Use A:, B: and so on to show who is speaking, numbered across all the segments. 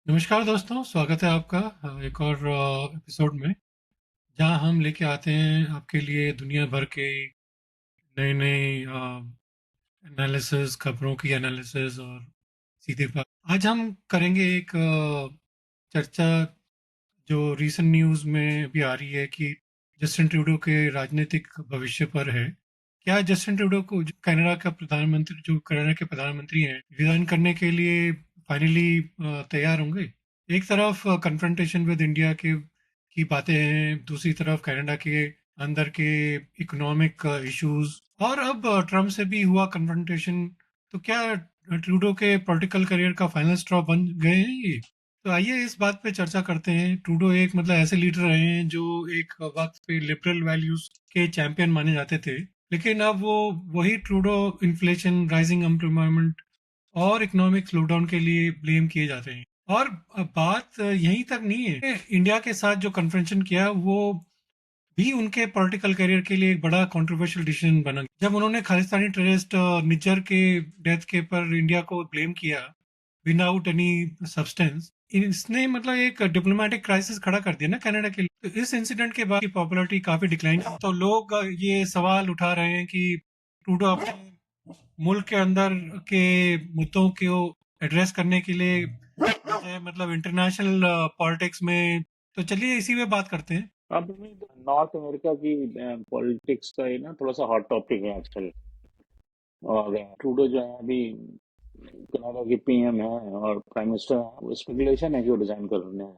A: नमस्कार दोस्तों, स्वागत है आपका एक और एपिसोड में, जहां हम लेके आते हैं आपके लिए दुनिया भर के नए नए एनालिसिस, खबरों की एनालिसिस और सीधे बात। आज हम करेंगे एक चर्चा जो रीसेंट न्यूज़ में भी आ रही है कि जस्टिन ट्रूडो के राजनीतिक भविष्य पर है। क्या जस्टिन ट्रूडो को, जो कनाडा के प्रधानमंत्री हैं, रिजाइन करने के लिए फाइनली तैयार होंगे? एक तरफ कन्फ्रंटेशन विद इंडिया के की बातें हैं, दूसरी तरफ कनाडा के अंदर के इकोनॉमिक इश्यूज, और अब ट्रम्प से भी हुआ कन्फ्रंटेशन। तो क्या ट्रूडो के पॉलिटिकल करियर का फाइनल स्ट्रॉ बन गए हैं ये? तो आइए इस बात पे चर्चा करते हैं। ट्रूडो एक ऐसे लीडर रहे हैं जो एक वक्त पे लिबरल वैल्यूज के चैंपियन माने जाते थे, लेकिन अब वो वही ट्रूडो इन्फ्लेशन, राइजिंग एम्प्लॉयमेंट और इकोनॉमिक स्लोडाउन के लिए ब्लेम किए जाते हैं। और अब बात यहीं तक नहीं है, इंडिया के साथ जो कन्फ्रंटेशन किया वो भी उनके पॉलिटिकल करियर के लिए एक बड़ा कंट्रोवर्शियल डिसीजन बना। जब उन्होंने खालिस्तानी टेररिस्ट निज्जर के डेथ के पर इंडिया को ब्लेम किया विदाउट एनी सब्सटेंस, इसने एक डिप्लोमेटिक क्राइसिस खड़ा कर दिया ना कनाडा के लिए। तो इस इंसिडेंट के बाद की पॉपुलैरिटी काफी डिक्लाइन, तो लोग ये सवाल उठा रहे हैं कि ट्रूडो अपने मुल्क के अंदर के मुद्दों को एड्रेस करने के लिए इंटरनेशनल पॉलिटिक्स में। तो चलिए इसी में बात करते हैं।
B: अब नॉर्थ अमेरिका की पॉलिटिक्स का ये ना थोड़ा सा हॉट टॉपिक है आजकल। और ट्रूडो जो है अभी कनाडा के पीएम है और प्राइम मिनिस्टर है, वो स्पेकुलेशन है कि वो रिजाइन कर रहे हैं।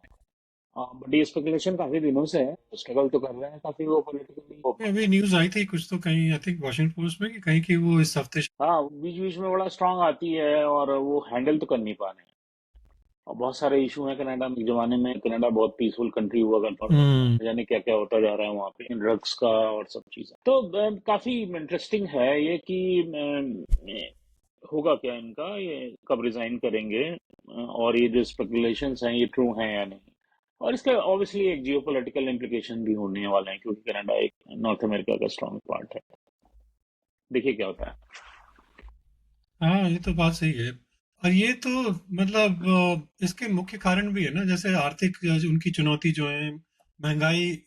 B: बट ये स्पेकुलेशन काफी दिनों से है, स्ट्रगल तो कर रहे हैं काफी वो पॉलिटिकली।
A: अभी न्यूज आई थी कुछ, तो कहीं आई थिंक वॉशिंगटन पोस्ट में कि कहीं कि वो इस हफ्ते।
B: हाँ, बीच बीच में बड़ा स्ट्रांग आती है और वो हैंडल तो कर नहीं पा रहे हैं। और बहुत सारे इशू हैं कनाडा में। एक जमाने में कनाडा बहुत पीसफुल कंट्री हुआ करता था,
A: हम्म।
B: जाने क्या क्या होता जा रहा है वहाँ पे, ड्रग्स का और सब चीजें। तो काफी इंटरेस्टिंग है ये कि होगा क्या इनका, ये कब रिजाइन करेंगे, और ये जो स्पेकुलेशंस हैं ये ट्रू हैं या नहीं। और इसके ऑब्वियसली एक जियोपॉलिटिकल इम्प्लीकेशन भी होने वाले हैं, क्योंकि कनाडा एक नॉर्थ अमेरिका का स्ट्रॉन्ग पार्ट है। देखिए क्या होता है।
A: हाँ, ये तो बात सही है। और ये तो इसके मुख्य कारण भी है ना, जैसे आर्थिक उनकी चुनौती जो है, महंगाई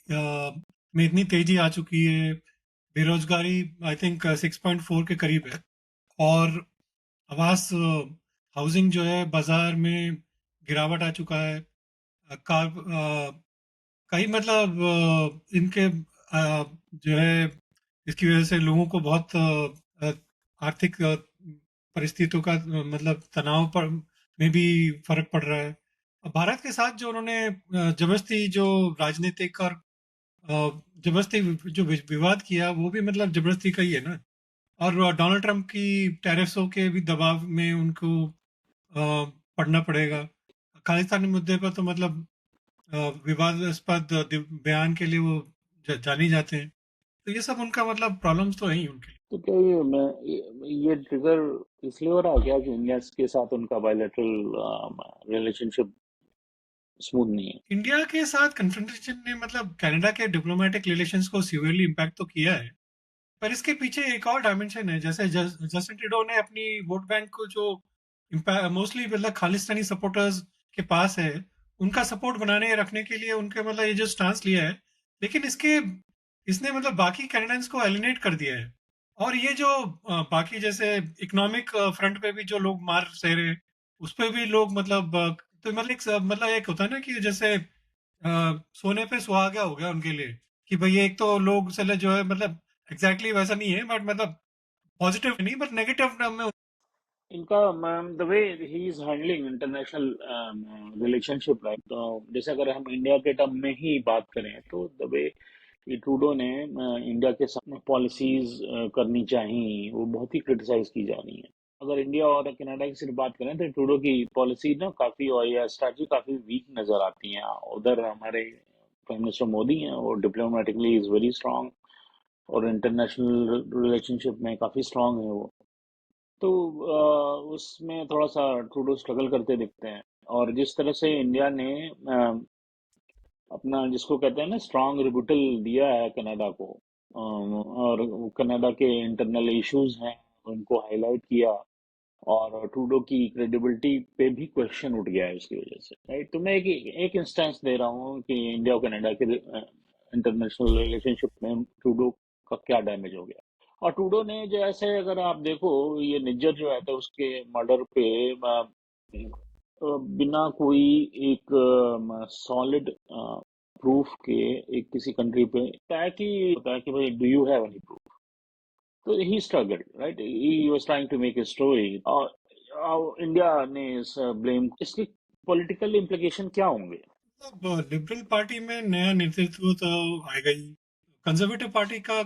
A: में इतनी तेजी आ चुकी है, बेरोजगारी आई थिंक 6.4 के करीब है, और आवास हाउसिंग जो है बाजार में गिरावट आ चुका है। कार कई इनके जो है, इसकी वजह से लोगों को बहुत आर्थिक परिस्थितियों का तनाव पर में भी फर्क पड़ रहा है। अब भारत के साथ जो उन्होंने जबरदस्ती जो राजनीतिक और जबरदस्ती जो विवाद किया, वो भी जबरदस्ती का ही है ना। और डोनाल्ड ट्रंप की टैरिफ्सों के भी दबाव में उनको पढ़ना पड़ेगा। खालिस्तानी मुद्दे पर तो विवादास्पद बयान के लिए वो जाने जाते हैं। तो ये सब उनका प्रॉब्लम्स तो है ही उनके लिए।
B: तो क्या ये ट्रिगर इसलिए हो रहा है क्या कि इंडिया के साथ उनका बायलैटरल रिलेशनशिप स्मूथ नहीं है?
A: इंडिया के साथ कन्फ्रंटेशन ने कनाडा के डिप्लोमेटिक रिलेशंस को सीवियरली इम्पैक्ट तो किया है, पर इसके पीछे एक और डायमेंशन है। जैसे जस्टिन ट्रूडो ने अपनी वोट बैंक को जो मोस्टली खालिस्तानी सपोर्टर्स के पास है, उनका सपोर्ट बनाने रखने के लिए उनके ये जो स्टांस लिया है, लेकिन इसके इसने बाकी कैनेडियंस को एलिनेट कर दिया है। और ये जो बाकी जैसे इकोनॉमिक फ्रंट पे भी जो लोग मार सह रहे हैं, उस पे भी लोग तो एक होता है ना कि जैसे सोने पे सुहागा हो गया उनके लिए, कि भाई एक तो लोग चले जो है एग्जैक्टली वैसा नहीं है, बट पॉजिटिव नहीं, बट नेगेटिव में।
B: इनका the way he is handling international relationship, right. तो जैसे अगर हम इंडिया के टर्म में ही बात करें तो द वे कि ट्रूडो ने इंडिया के साथ पॉलिसीज करनी चाहिए, वो बहुत ही क्रिटिसाइज की जा रही है। अगर इंडिया और कनाडा की सिर्फ बात करें तो ट्रूडो की पॉलिसी ना काफी, और या स्ट्रैटेजी काफी वीक नजर आती है। उधर हमारे प्राइम मिनिस्टर मोदी हैं, और डिप्लोमेटिकली इज वेरी स्ट्रांग, और इंटरनेशनल रिलेशनशिप में काफी स्ट्रांग है वो। तो उसमें थोड़ा सा ट्रूडो स्ट्रगल करते दिखते हैं। और जिस तरह से इंडिया ने अपना जिसको कहते हैं ना स्ट्रांग रिबुटल दिया है कनाडा को, और कनाडा के इंटरनल इश्यूज हैं उनको हाईलाइट किया, और ट्रूडो की क्रेडिबिलिटी पे भी क्वेश्चन उठ गया है इसकी वजह से, राइट? तो मैं एक इंस्टेंस दे रहा हूँ कि इंडिया और कनाडा के इंटरनेशनल रिलेशनशिप में ट्रूडो का क्या डैमेज हो गया। और ट्रूडो ने जैसे, अगर आप देखो, ये निज्जर जो है तो उसके मर्डर पे बिना कोई एक सॉलिड प्रूफ के एक किसी कंट्री पे होता है कि भाई do you have any proof. तो he struggled, right? He was trying to make a story, और इंडिया ने इस ब्लेम, इसके पॉलिटिकल इम्प्लीकेशन क्या होंगे?
A: मतलब लिबरल पार्टी में नया नेतृत्व तो आएगा ही। कंजर्वेटिव पार्टी का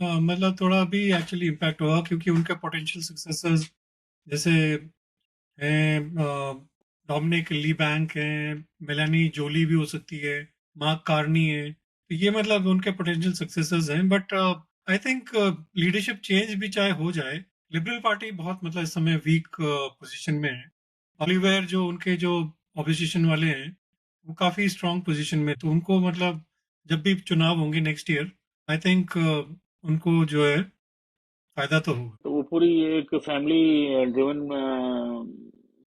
A: मतलब थोड़ा भी एक्चुअली इम्पैक्ट होगा, क्योंकि उनके पोटेंशियल सक्सेसर्स जैसे हैं डोमिनिक ली बैंक हैं, मेलानी जोली भी हो सकती है, मार्क कार्नी है। तो ये मतलब उनके पोटेंशियल सक्सेसर्स हैं, but I think leadership change भी चाहे हो जाए, लिबरल पार्टी बहुत मतलब इस समय वीक पोजीशन में है। ऑलिवेयर जो उनके जो ऑपोजिशन वाले हैं, वो काफी स्ट्रांग पोजीशन में, तो उनको मतलब जब भी चुनाव होंगे नेक्स्ट ईयर, आई थिंक उनको जो है फायदा तो होगा।
B: तो वो पूरी एक फैमिली ड्रिवन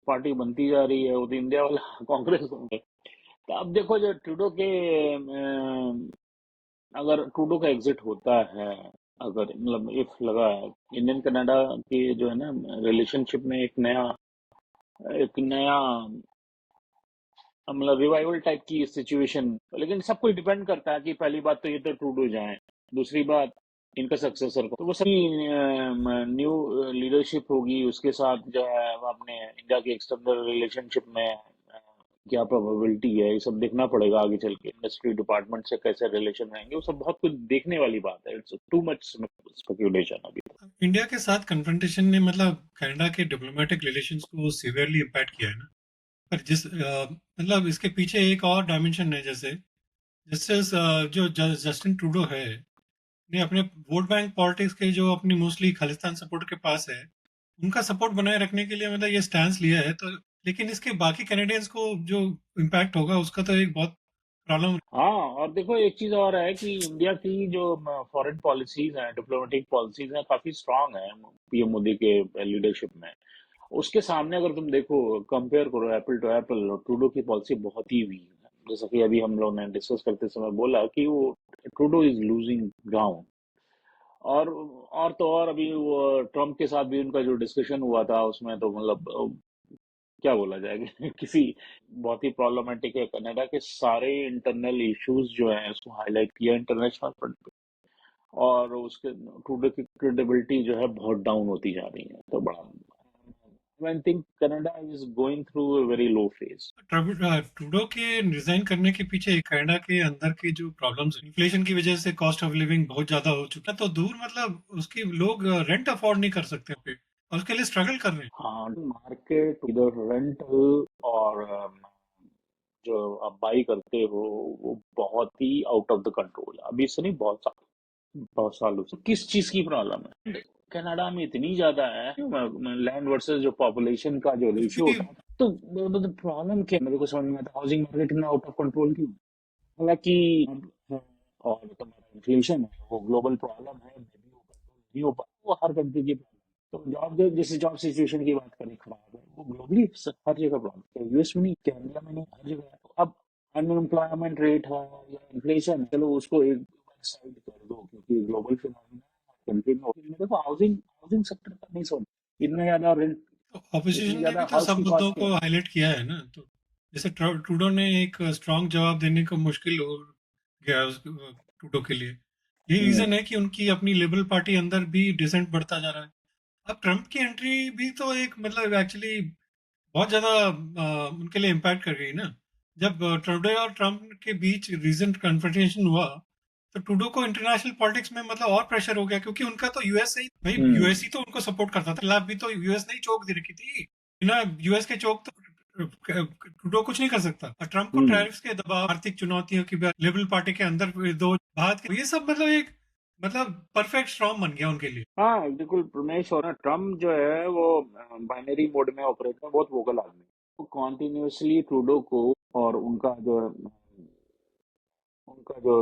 B: पार्टी बनती जा रही है, वो तो इंडिया वाला कांग्रेस होंगे। तो अब देखो, जो ट्रूडो के अगर ट्रूडो का एग्जिट होता है, अगर मतलब इफ लगा है, इंडियन कनाडा के जो है ना रिलेशनशिप में एक नया मतलब रिवाइवल टाइप की सिचुएशन। लेकिन सब कुछ डिपेंड करता है कि पहली बात तो ये तो ट्रूडो जाए, दूसरी बात इनका सक्सेसर को, तो वो सभी न्यू लीडरशिप होगी, उसके साथ जो है वो अपने इंडिया के एक्सटर्नल रिलेशनशिप में क्या प्रोबेबिलिटी है, ये सब देखना पड़ेगा आगे चल के। इंडस्ट्री डिपार्टमेंट से कैसे रिलेशन रहेंगे, वो सब बहुत कुछ देखने वाली बात है। इट्स टू मच स्पेकुलेशन अभी।
A: इंडिया के साथ कन्फ्रंटेशन ने मतलब कनाडा के डिप्लोमेटिक रिलेशंस को सीवियरली इम्पैक्ट किया है ना। पर मतलब इसके पीछे एक और डायमेंशन है, जैसे जैसे जो जस्टिन ट्रूडो है, ने अपने वोट बैंक पॉलिटिक्स के जो अपनी मोस्टली खालिस्तान सपोर्ट के पास है, उनका सपोर्ट बनाए रखने के लिए मतलब ये स्टैंड लिया है। तो लेकिन इसके बाकी कैनेडियंस को जो इम्पैक्ट होगा उसका तो एक बहुत प्रॉब्लम।
B: हाँ, और देखो एक चीज और है कि इंडिया की जो फॉरेन पॉलिसीज हैं, डिप्लोमेटिक पॉलिसीज हैं, काफी स्ट्रांग है पीएम मोदी के लीडरशिप में। उसके सामने अगर तुम देखो, कंपेयर करो एप्पल टू एप्पल, और ट्रूडो की पॉलिसी बहुत ही वीक है। जैसा कि अभी हम लोग ने डिस्कस करते समय बोला कि वो ट्रूडो इज लूजिंग ग्राउंड। और तो और अभी वो ट्रम्प के साथ भी उनका जो डिस्कशन हुआ था, उसमें तो मतलब क्या बोला जाएगा किसी बहुत ही प्रॉब्लमेटिक है। कनाडा के सारे इंटरनल इश्यूज जो हैं उसको हाईलाइट किया इंटरनेशनल फ्रंट पे, और उसके ट्रूडो की क्रेडिबिलिटी जो है बहुत डाउन होती जा रही है। तो बड़ा, I think Canada is going through a very low phase.
A: Trudeau के रिजाइन करने के पीछे कनाडा के अंदर के जो प्रॉब्लम्स, इन्फ्लेशन की वजह से कॉस्ट ऑफ लिविंग बहुत ज्यादा हो चुका है, तो दूर मतलब उसकी लोग रेंट अफोर्ड नहीं कर सकते पे, और उसके लिए स्ट्रगल कर रहे हैं।
B: हाँ, मार्केट इधर रेंटल और जो आप बाई करते हो, वो बहुत ही आउट ऑफ द कंट्रोल है अभी से नहीं, बहुत सालों से। किस चीज की प्रॉब्लम है? कनाडा में इतनी ज्यादा है, लैंड वर्सेस जो पॉपुलेशन का जो रेशियो
A: क्योंकि
B: होता है, तो प्रॉब्लम क्या है? मेरे को समझ में आता, हाउसिंग मार्केट इतना आउट ऑफ कंट्रोल क्यों? हालांकि है, और तुम्हारा इन्फ्लेशन है, वो ग्लोबल प्रॉब्लम है, मे बी वो कंट्रोल नहीं हो पा, वो हर कंट्री की प्रॉब्लम। तो जैसे जॉब सिचुएशन की बात करें, खराब है, वो ग्लोबली हर जगह प्रॉब्लम है, यूएस में नहीं, क्या इंडिया में नहीं, हर जगह है। तो अब अनएम्प्लॉयमेंट रेट है या इन्फ्लेशन, चलो उसको एक साइड कर दो, क्योंकि ग्लोबल फिनोमिना कंट्री में देखो, हाउसिंग हाउसिंग सेक्टर का नहीं सोच, इतना ज्यादा रेंट,
A: तो
B: इतनी
A: ऑपोजिशन ने भी
B: ज्यादा
A: तो
B: हाउस
A: सब
B: की
A: मुद्दों
B: कॉस्ट
A: को
B: है।
A: हाईलाइट किया है ना। तो जैसे ट्रूडो ने एक स्ट्रांग जवाब देने को मुश्किल हो गया ट्रूडो के लिए। यही
B: हम्म।
A: रीजन है कि उनकी अपनी लिबरल पार्टी अंदर भी डिसेंट बढ़ता जा रहा है। अब ट्रम्प की एंट्री भी तो एक मतलब एक्चुअली बहुत ज्यादा उनके लिए इम्पैक्ट कर गई ना। जब ट्रूडो और ट्रम्प के बीच रीसेंट कन्फ्रंटेशन हुआ, तो ट्रूडो को इंटरनेशनल पॉलिटिक्स में मतलब और प्रेशर हो गया, क्योंकि उनका तो यूएस से ही, भाई
B: हम्म।
A: यूएस ही तो उनको सपोर्ट करता था, खिलाफ भी तो यूएस ने ही चोक दे रखी थी। बिना यूएस के चोक तो ट्रूडो कुछ नहीं कर सकता। और ट्रम्प को
B: हम्म।
A: टैरिफ्स के दबाव, आर्थिक चुनौतियों की, लिबरल पार्टी के अंदर दो बात, ये सब मतलब एक मतलब परफेक्ट स्ट्रॉन्ग बन गया उनके लिए।
B: हाँ, बिल्कुल रमेश। और ना, ट्रम्प जो है वो बाइनरी मोड में ऑपरेट है, बहुत वोकल आदमी। वो कॉन्टिन्यूसली ट्रूडो को, और उनका जो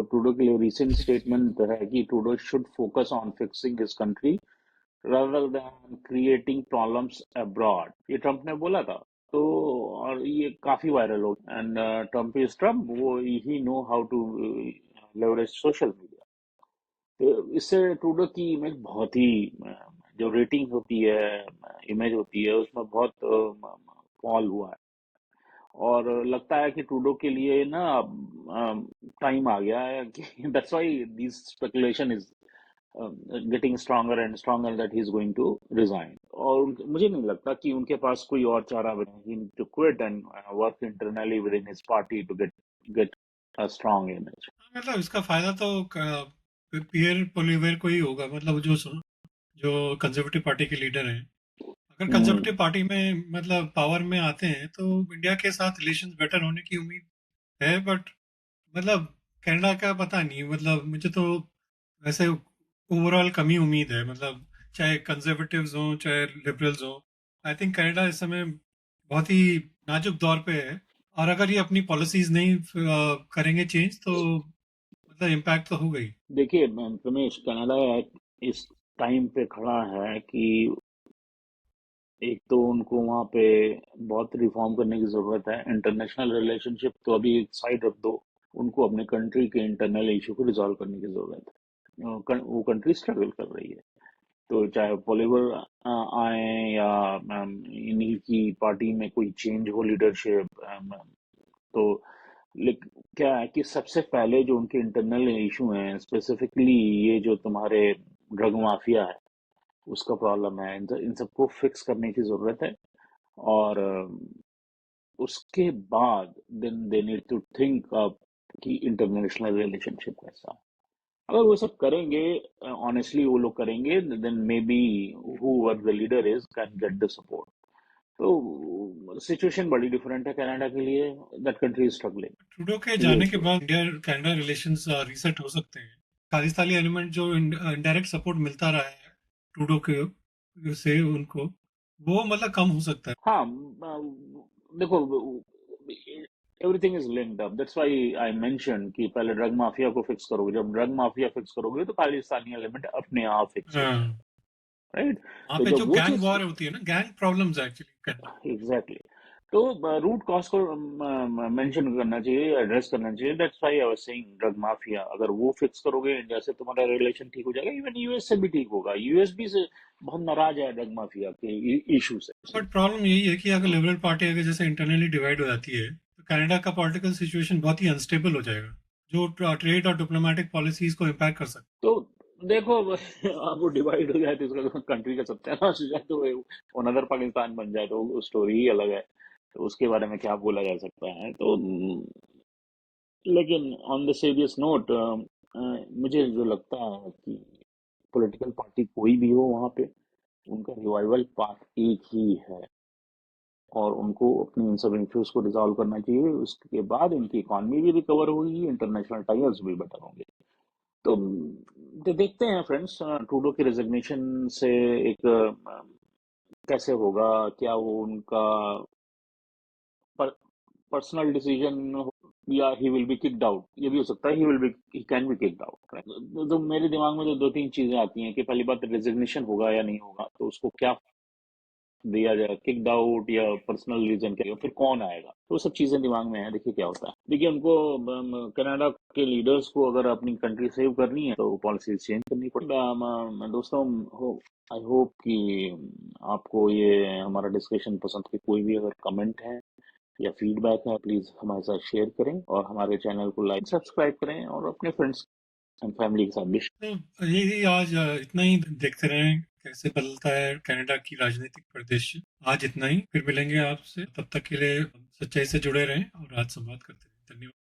B: ट्रूडो के लिए रिसेंट स्टेटमेंट है कि Trudeau should focus on fixing his country rather than creating problems abroad, ये ट्रम्प ने बोला था। तो और ये काफी वायरल हो, एंड ट्रम्प इज ट्रम्प, वो he know how to leverage social media. तो इससे ट्रूडो की इमेज बहुत ही जो रेटिंग होती है, इमेज होती है, उसमें बहुत फॉल हुआ है। और लगता है कि ट्रूडो के लिए ना टाइम आ गया है कि that's why this speculation is getting stronger and stronger that he is going to resign. और मुझे नहीं लगता कि उनके पास कोई और चारा बचा, he to quit and work internally within his party to get get a strong image.
A: हाँ, मतलब इसका फायदा तो पियर पोलिवेयर को ही होगा, मतलब जो कंजर्वेटिव पार्टी के लीडर हैं। अगर
B: हम्म।
A: कंजर्वेटिव पार्टी में मतलब पावर में आते हैं तो इंडिया के साथ रिलेशंस बेटर होने की उम्मीद है, बट मतलब कनाडा का पता नहीं, मतलब मुझे तो वैसे ओवरऑल कम ही उम्मीद है, मतलब चाहे कंजर्वेटिव्स हों चाहे लिबरल्स हों। आई थिंक कनाडा इस समय बहुत ही नाजुक दौर पे है, और अगर ये अपनी पॉलिसीज नहीं करेंगे चेंज तो मतलब इम्पैक्ट तो होगा ही।
B: देखिए रमेश, कनाडा इस टाइम पे खड़ा है कि एक तो उनको वहाँ पे बहुत रिफॉर्म करने की जरूरत है। इंटरनेशनल रिलेशनशिप तो अभी एक साइड रख दो, उनको अपने कंट्री के इंटरनल इशू को रिजॉल्व करने की जरूरत है। वो कंट्री स्ट्रगल कर रही है, तो चाहे पॉलिटिकल आए या इन्हीं की पार्टी में कोई चेंज हो लीडरशिप, तो लेकिन क्या है कि सबसे पहले जो उनके इंटरनल इशू हैं, स्पेसिफिकली ये जो तुम्हारे ड्रग माफिया है, उसका प्रॉब्लम है, इन सबको फिक्स करने की जरूरत है। और उसके बाद then they need to think up कि इंटरनेशनल रिलेशनशिप कैसा। अगर वो सब करेंगे, ऑनेस्टली वो लोग करेंगे, then maybe whoever the leader is can get the support। तो सिचुएशन बड़ी डिफरेंट है कनाडा के लिए, that country is struggling.
A: Trudeau के
B: ये
A: जाने के
B: इशू है।
A: बाद इंडिया कनाडा रिलेशंस रीसेट हो सकते हैं। खालिस्तानी एलिमेंट जो इनडायरेक्ट सपोर्ट मिलता रहा है ट्रूडो के से उनको, वो मतलब कम हो सकता है।
B: हाँ, देखो, everything is linked up, that's why I mention कि पहले ड्रग माफिया को फिक्स करोगे। जब ड्रग माफिया फिक्स करोगे तो खालिस्तानी एलिमेंट अपने आप फिक्स हो
A: हाँ,
B: जाएगा, राइट।
A: वहाँ
B: तो
A: पे जो
B: जब वो
A: गैंग
B: चीज,
A: वॉर होती है ना, gang problems actually Canada.
B: Exactly, तो रूट कॉज को मेंशन करना चाहिए, एड्रेस करना चाहिए। That's why I was saying drug mafia, अगर वो फिक्स करोगे इंडिया से, तुम्हारा रिलेशन ठीक हो जाएगा। इवन यूएस से भी ठीक होगा, यूएस भी से बहुत नाराज है ड्रग माफिया के इशू से।
A: बट प्रॉब्लम यही है कि अगर लिबरल पार्टी अगर जैसे इंटरनली डिवाइड हो जाती है तो कनाडा का पॉलिटिकल सिचुएशन बहुत ही अनस्टेबल हो जाएगा, जो ट्रेड और डिप्लोमेटिक पॉलिसीज को इम्पैक्ट कर सकता
B: तो देखो, अब अब वो डिवाइड हो जाए तो इसका कंट्री का सत्यानाश हो जाए, तो अनदर पाकिस्तान बन जाए, तो स्टोरी ही अलग है। तो उसके बारे में क्या बोला जा सकता है। तो लेकिन ऑन द सीरियस नोट, मुझे जो लगता है कि पॉलिटिकल पार्टी कोई भी हो वहाँ पे, उनका रिवाइवल पाथ एक ही है, और उनको अपने इन सब इश्यूज को रिजॉल्व करना चाहिए। उसके बाद इनकी इकॉनमी भी रिकवर होगी, इंटरनेशनल टाइल्स भी बेटर होंगे। तो देखते हैं फ्रेंड्स, ट्रूडो की रेजिग्नेशन से एक कैसे होगा, क्या वो उनका पर्सनल डिसीजन, या he will be kicked out. ये भी हो सकता है he will be, he can be kicked out. तो मेरे दिमाग में तो दो तीन चीजें आती हैं कि पहली बात, रेजिग्नेशन होगा या नहीं होगा, तो उसको क्या दिया जाए, किक्ड आउट या पर्सनल रीजन, क्या फिर कौन आएगा, तो वो सब चीजें दिमाग में है। देखिए क्या होता है। देखिए उनको, कनाडा के लीडर्स को अगर अपनी कंट्री सेव करनी है तो पॉलिसीज चेंज करनी पड़ेगी। दोस्तों, आई होप कि आपको ये हमारा डिस्कशन पसंद है। कोई भी अगर कमेंट है या फीडबैक है, प्लीज हमारे साथ शेयर करें, और हमारे चैनल को लाइक सब्सक्राइब करें, और अपने फ्रेंड्स एंड फैमिली के साथ भी।
A: है। तो यही आज इतना ही, देखते रहें कैसे बदलता है कनाडा की राजनीतिक परिदृश्य। आज इतना ही, फिर मिलेंगे आपसे, तब तक के लिए सच्चाई से जुड़े रहें और आज संवाद करते रहें। धन्यवाद।